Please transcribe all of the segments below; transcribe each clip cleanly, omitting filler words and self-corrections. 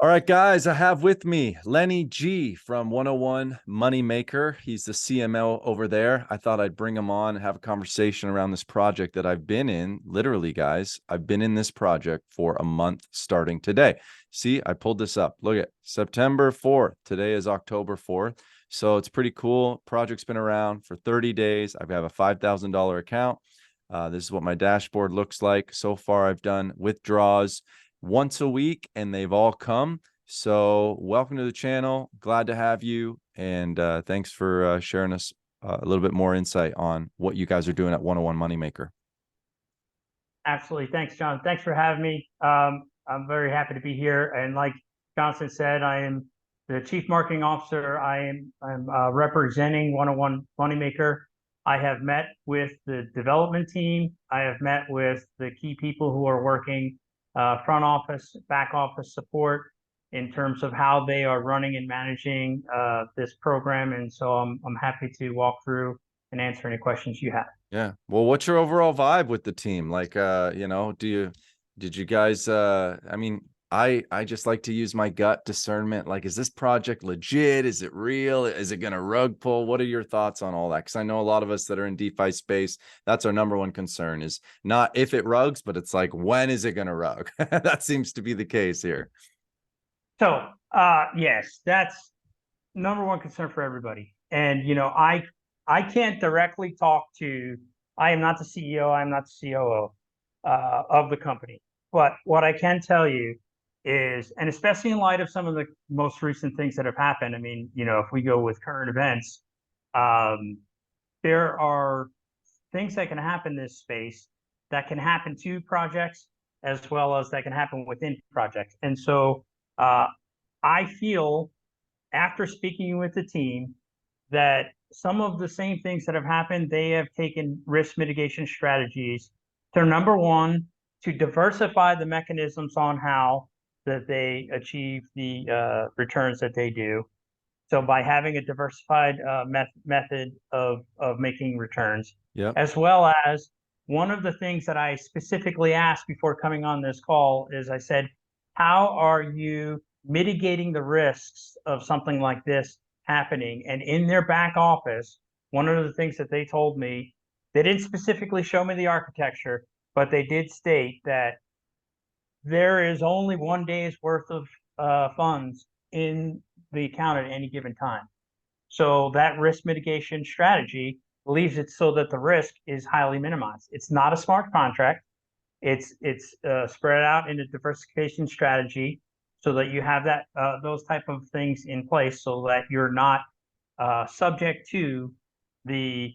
All right, guys, I have with me Lenny G from 101 Moneymaker. He's the CMO over there. I thought I'd bring him on and have a conversation around this project that I've been in. Literally, guys, I've been in this project for a month starting today. See, I pulled this up. Look at September 4th. Today is October 4th. So it's pretty cool. Project's been around for 30 days. I have a $5,000 account. This is what my dashboard looks like. So far, I've done withdrawals once a week and they've all come. So welcome to the channel. Glad to have you. And thanks for sharing us a little bit more insight on what you guys are doing at 101 Moneymaker. Absolutely. Thanks, John. Thanks for having me. I'm very happy to be here. And like Johnson said, I am the Chief Marketing Officer. I'm representing 101 Moneymaker. I have met with the development team. I have met with the key people who are working front office, back office support in terms of how they are running and managing this program. And so I'm happy to walk through and answer any questions you have. Yeah. Well, what's your overall vibe with the team? Like, did you guys, I just like to use my gut discernment. Like, is this project legit? Is it real? Is it going to rug pull? What are your thoughts on all that? Because I know a lot of us that are in DeFi space, that's our number one concern is not if it rugs, but it's like, when is it going to rug? That seems to be the case here. So, yes, that's number one concern for everybody. And, I can't directly talk to, I am not the CEO, I'm not the COO of the company. But what I can tell you is, and especially in light of some of the most recent things that have happened, I mean, if we go with current events, there are things that can happen in this space that can happen to projects as well as that can happen within projects. And so I feel after speaking with the team that some of the same things that have happened, they have taken risk mitigation strategies to, number one, to diversify the mechanisms on how that they achieve the returns that they do. So by having a diversified method of making returns, Yeah. as well as one of the things that I specifically asked before coming on this call is I said, how are you mitigating the risks of something like this happening? And in their back office, one of the things that they told me, they didn't specifically show me the architecture, but they did state that there is only 1 day's worth of funds in the account at any given time. So that risk mitigation strategy leaves it so that the risk is highly minimized. It's not a smart contract. It's spread out in a diversification strategy so that you have that those type of things in place so that you're not subject to the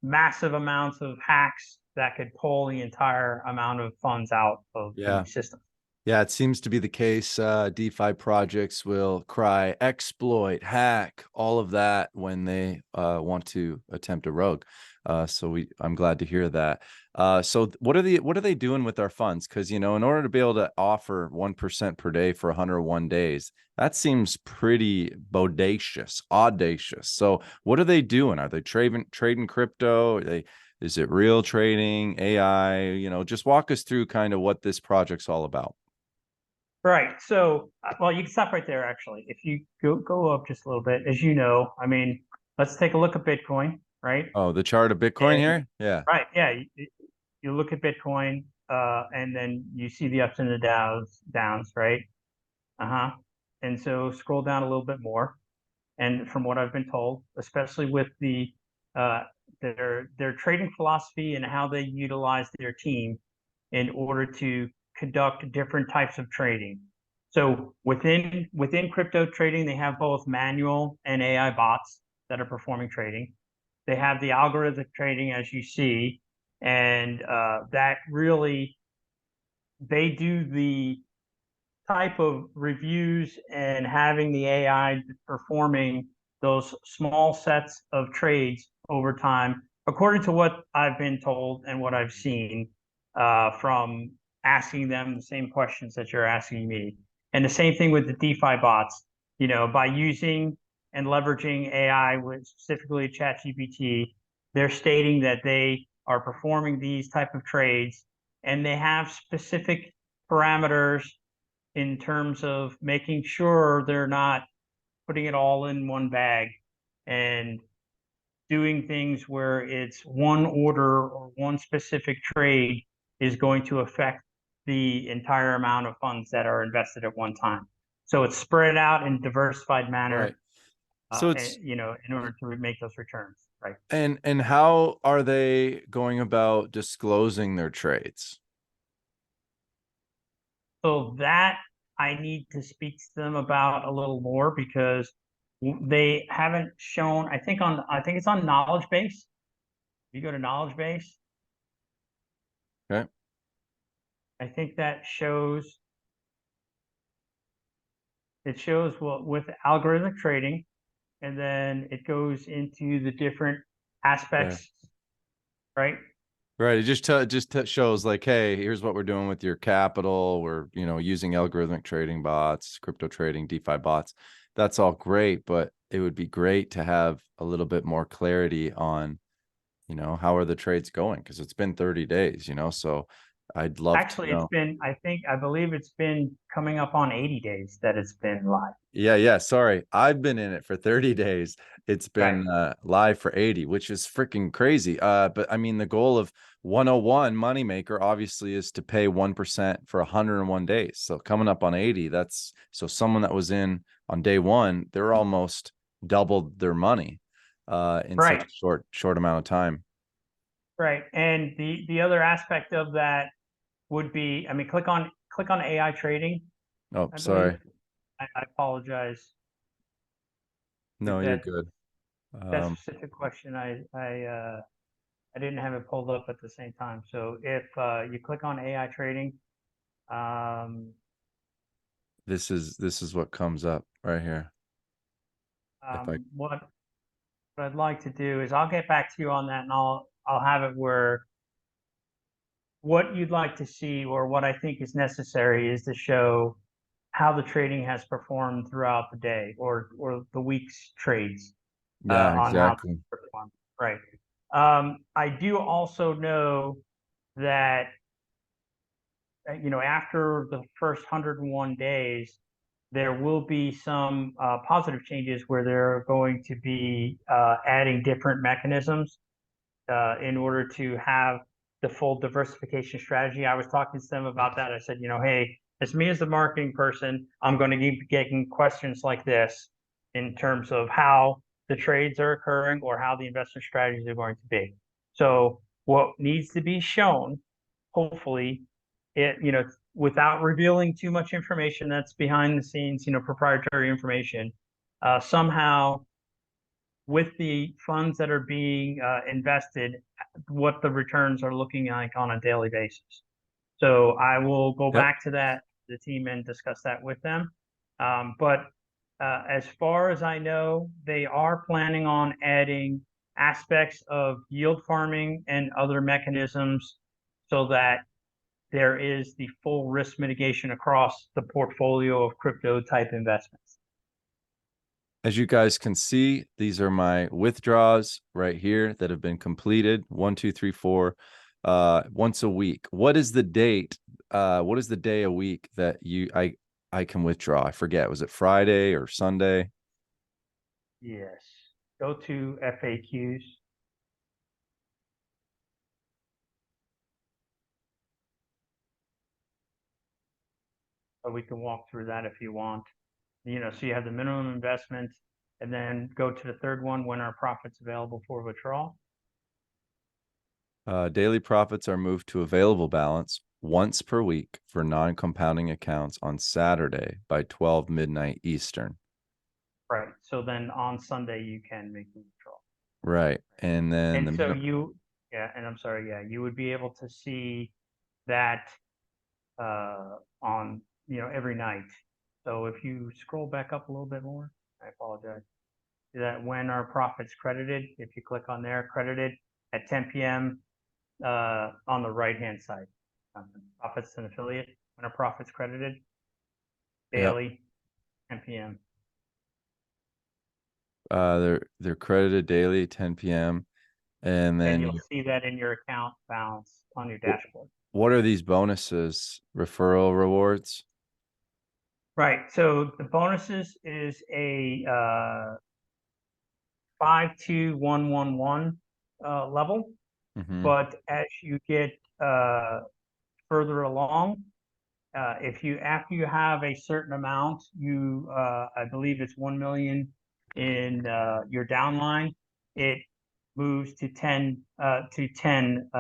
massive amounts of hacks that could pull the entire amount of funds out of the system. Yeah, it seems to be the case. DeFi projects will cry exploit, hack, all of that when they want to attempt a rogue. I'm glad to hear that. So what are they doing with our funds? Because in order to be able to offer 1% per day for 101 days, that seems pretty audacious. So what are they doing? Are they trading crypto? Is it real trading, AI? Just walk us through kind of what this project's all about. Right. So, well, you can stop right there, actually. If you go up just a little bit, as you know, I mean, let's take a look at Bitcoin, right? Oh, the chart of Bitcoin here? Yeah. Right. Yeah. You look at Bitcoin, and then you see the ups and the downs, right? And so scroll down a little bit more. And from what I've been told, especially with their trading philosophy and how they utilize their team in order to conduct different types of trading. So within crypto trading, they have both manual and AI bots that are performing trading. They have the algorithmic trading, as you see, and that really they do the type of reviews and having the AI performing those small sets of trades over time, according to what I've been told and what I've seen from asking them the same questions that you're asking me. And the same thing with the DeFi bots, by using and leveraging AI with specifically ChatGPT, they're stating that they are performing these type of trades and they have specific parameters in terms of making sure they're not putting it all in one bag and doing things where it's one order or one specific trade is going to affect the entire amount of funds that are invested at one time. So it's spread out in a diversified manner, Right. So it's in order to make those returns, right? and how are they going about disclosing their trades? So that I need to speak to them about a little more because they haven't shown, I think it's on knowledge base. You go to knowledge base, Okay. I think that shows what with algorithmic trading, and then it goes into the different Yeah. aspects, right? Right. It just shows like, hey, here's what we're doing with your capital. We're, using algorithmic trading bots, crypto trading, DeFi bots. That's all great, but it would be great to have a little bit more clarity on, how are the trades going? Because it's been 30 days, so I'd love to Actually, it's know. been, I believe it's been coming up on 80 days that it's been live. Yeah. Sorry. I've been in it for 30 days. It's Right. been live for 80, which is freaking crazy. But I mean, the goal of 101 Moneymaker obviously is to pay 1% for 101 days. So coming up on 80, so someone that was in on day one, they're almost doubled their money in such Right. a short amount of time. Right. And the other aspect of that would be, I mean, click on AI trading, Oh, I believe. sorry. I apologize. No, With you're good. that specific question, I didn't have it pulled up at the same time. So if you click on AI trading, um, This is what comes up right here. If I what I'd like to do is I'll get back to you on that, and I'll have it where what you'd like to see or what I think is necessary is to show how the trading has performed throughout the day or the week's trades Yeah, on how exactly. they perform. Right. I do also know that after the first 101 days, there will be some positive changes where they're going to be adding different mechanisms in order to have the full diversification strategy. I was talking to them about that. I said, hey, as me as the marketing person, I'm going to keep getting questions like this in terms of how the trades are occurring or how the investment strategies are going to be. So what needs to be shown, hopefully, without revealing too much information that's behind the scenes, proprietary information, somehow with the funds that are being invested, what the returns are looking like on a daily basis. So I will go Yep. back to the team and discuss that with them. But as far as I know, they are planning on adding aspects of yield farming and other mechanisms so that there is the full risk mitigation across the portfolio of crypto type investments. As you guys can see, these are my withdrawals right here that have been completed. 1, 2, 3, 4, once a week. What is the date? What is the day a week that I can withdraw? I forget. Was it Friday or Sunday? Yes. Go to FAQs. Or we can walk through that if you want. So you have the minimum investment, and then go to the third one, when are profits available for withdrawal? Daily profits are moved to available balance once per week for non-compounding accounts on Saturday by 12 midnight Eastern. Right. So then on Sunday you can make the withdrawal. Right. And then And so and I'm sorry, yeah, you would be able to see that on every night. So if you scroll back up a little bit more, I apologize. That when are profits credited? If you click on there, credited at 10 p.m. On the right hand side, profits and affiliate. When are profits credited? Yep. Daily, 10 p.m. They're credited daily, 10 p.m. And And then you'll see that in your account balance on your dashboard. what are these bonuses? Referral rewards? Right. So the bonuses is a 52111 level, Mm-hmm. but as you get further along, if you after you have a certain amount, you I believe it's 1 million in your downline, it moves to 10 referrals.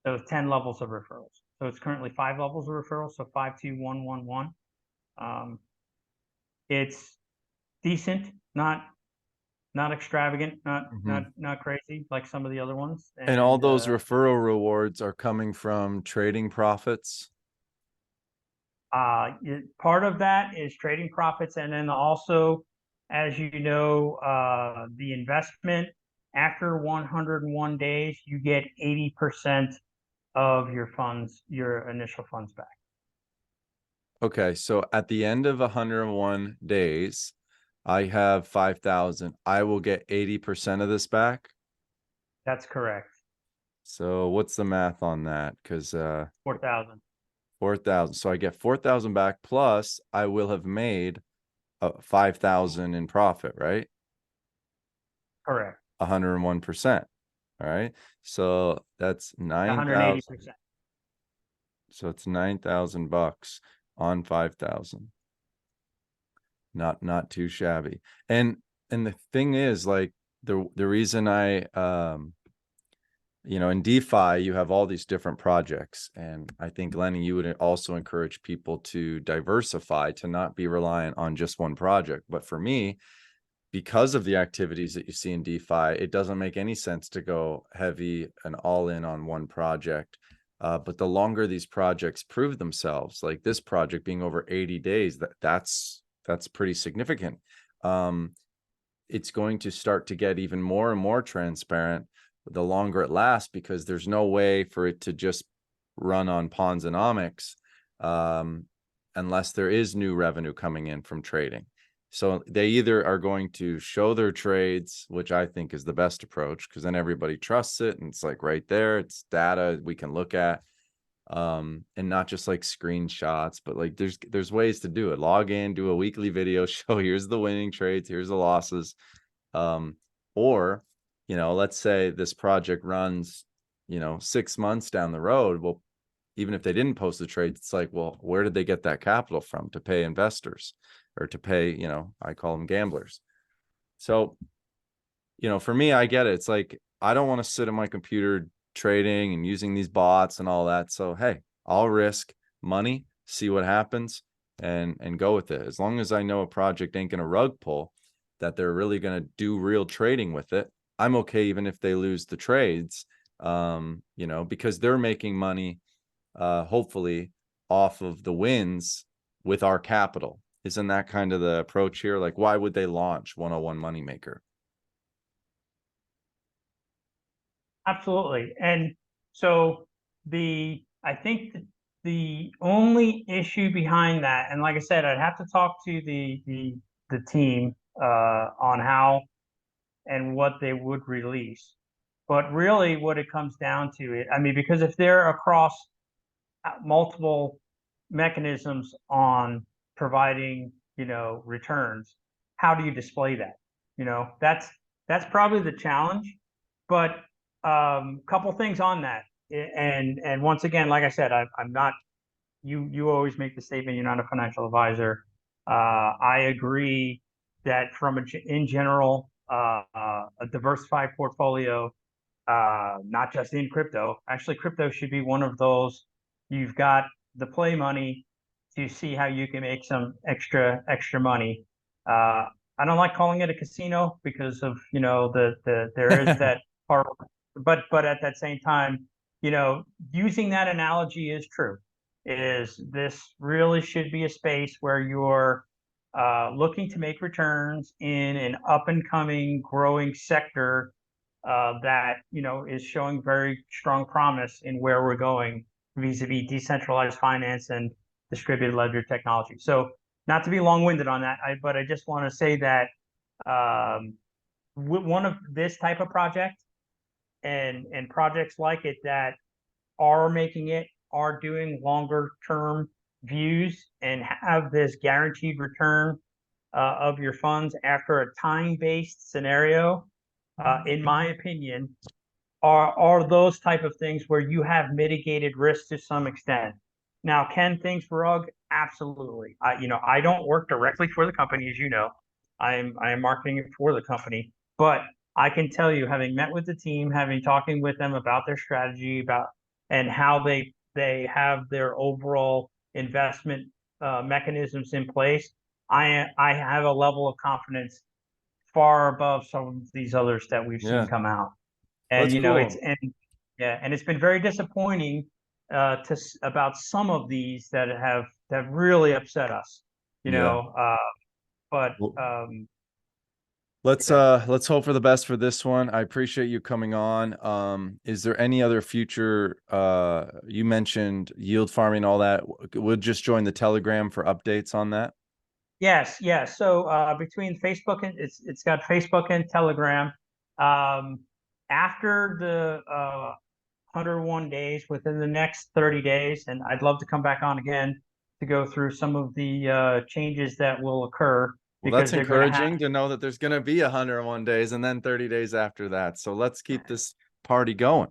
So it's 10 levels of referrals. So it's currently 5 levels of referrals. So 52111. Um, it's decent, not extravagant, Mm-hmm. not crazy like some of the other ones. And all And those referral rewards are coming from trading profits. part of that is trading profits, and then also, as you know, the investment after 101 days, you get 80% of your funds, your initial funds back. Okay, so at the end of 101 days, I have 5,000. I will get 80% of this back. That's correct. So what's the math on that? Because 4,000. 4,000. So I get 4,000 back plus I will have made 5,000 in profit, right? Correct. 101%. All right. So that's 9,000. 180%. So it's 9,000 bucks on 5,000. Not too shabby. And the thing is, like, the reason I in DeFi, you have all these different projects. And I think, Lenny, you would also encourage people to diversify, to not be reliant on just one project. But for me, because of the activities that you see in DeFi, it doesn't make any sense to go heavy and all in on one project. But the longer these projects prove themselves, like this project being over 80 days, that's pretty significant. It's going to start to get even more and more transparent the longer it lasts, because there's no way for it to just run on Ponzonomics unless there is new revenue coming in from trading. So they either are going to show their trades, which I think is the best approach, because then everybody trusts it and it's like right there, it's data we can look at, and not just like screenshots, but like there's ways to do it. Log in, do a weekly video, show here's the winning trades, here's the losses. Or let's say this project runs 6 months down the road. Well, even if they didn't post the trades, it's like, well, where did they get that capital from to pay investors or to pay, I call them gamblers. So, for me, I get it. It's like, I don't want to sit at my computer trading and using these bots and all that. So, hey, I'll risk money, see what happens, and go with it. As long as I know a project ain't going to rug pull, that they're really going to do real trading with it, I'm okay even if they lose the trades, because they're making money, hopefully, off of the wins with our capital. Isn't that kind of the approach here? Like, why would they launch 101 Moneymaker? Absolutely. And so I think the only issue behind that, and like I said, I'd have to talk to the team on how and what they would release. But really what it comes down to it, I mean, because if they're across multiple mechanisms on providing, returns, how do you display that? That's probably the challenge. But couple things on that. And once again, like I said, I'm not, you always make the statement, you're not a financial advisor. I agree that in general, a diversified portfolio, not just in crypto. Actually, crypto should be one of those. You've got the play money to see how you can make some extra money. I don't like calling it a casino because of there is that part, but at that same time, using that analogy is true. Is this really should be a space where you're looking to make returns in an up and coming growing sector that is showing very strong promise in where we're going vis-a-vis decentralized finance and distributed ledger technology. So not to be long-winded on that, but I just want to say that one of this type of project and projects like it that are making it are doing longer term views and have this guaranteed return of your funds after a time-based scenario, in my opinion, are those type of things where you have mitigated risk to some extent. Now, can things rug? Absolutely. I don't work directly for the company, as you know. I am marketing it for the company, but I can tell you, having met with the team, having talking with them about their strategy, about and how they have their overall investment mechanisms in place, I have a level of confidence far above some of these others that we've seen Yeah. come out. Well, And that's cool. it's been very disappointing about some of these that have really upset us, you Yeah. know. But Well, yeah. let's hope for the best for this one. I appreciate you coming on. Is there any other future you mentioned yield farming, all that? We'll just join the Telegram for updates on that. Yes, yes. So between Facebook and it's got Facebook and Telegram. Um, After the 101 days, within the next 30 days, and I'd love to come back on again to go through some of the changes that will occur Well, that's because they're going to have. encouraging to know that there's going to be 101 days and then 30 days after that. So let's keep this party going.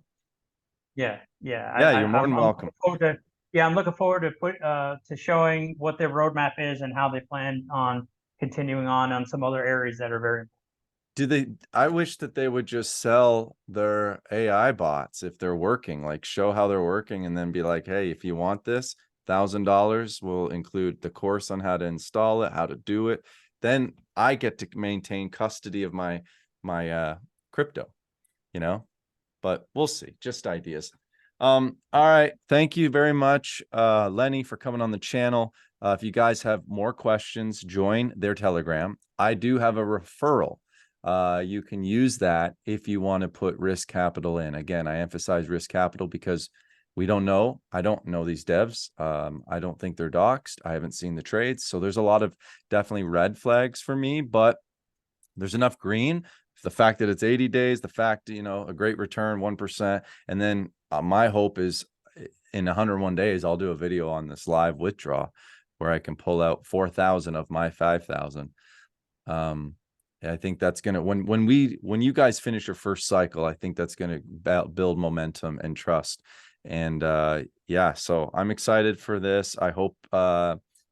Yeah, yeah. Yeah, you're more than I'm looking welcome. forward to. Yeah, I'm looking forward to showing what their roadmap is and how they plan on continuing on some other areas that are very. I wish that they would just sell their AI bots if they're working, like show how they're working and then be like, hey, if you want this, $1,000 will include the course on how to install it, how to do it. Then I get to maintain custody of my crypto, you know, but we'll see. Just ideas. All right. Thank you very much, Lenny, for coming on the channel. If you guys have more questions, join their Telegram. I do have a referral. You can use that if you want to put risk capital in. Again, I emphasize risk capital because we don't know. I don't know these devs. I don't think they're doxxed. I haven't seen the trades. So there's a lot of definitely red flags for me, but there's enough green. The fact that it's 80 days, the fact, a great return, 1%. And then my hope is in 101 days, I'll do a video on this live withdraw where I can pull out 4,000 of my 5,000. I think that's going to, when you guys finish your first cycle, I think that's going to build momentum and trust. And yeah, so I'm excited for this. I hope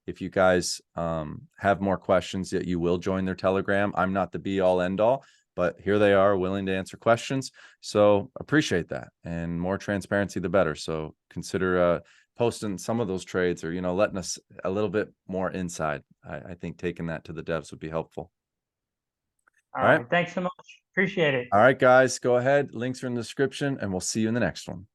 if you guys have more questions that you will join their Telegram. I'm not the be all end all, but here they are willing to answer questions. So appreciate that, and more transparency, the better. So consider posting some of those trades or, letting us a little bit more inside. I think taking that to the devs would be helpful. All All right. right. Thanks so much. Appreciate it. All right, guys, go ahead. Links are in the description, and we'll see you in the next one.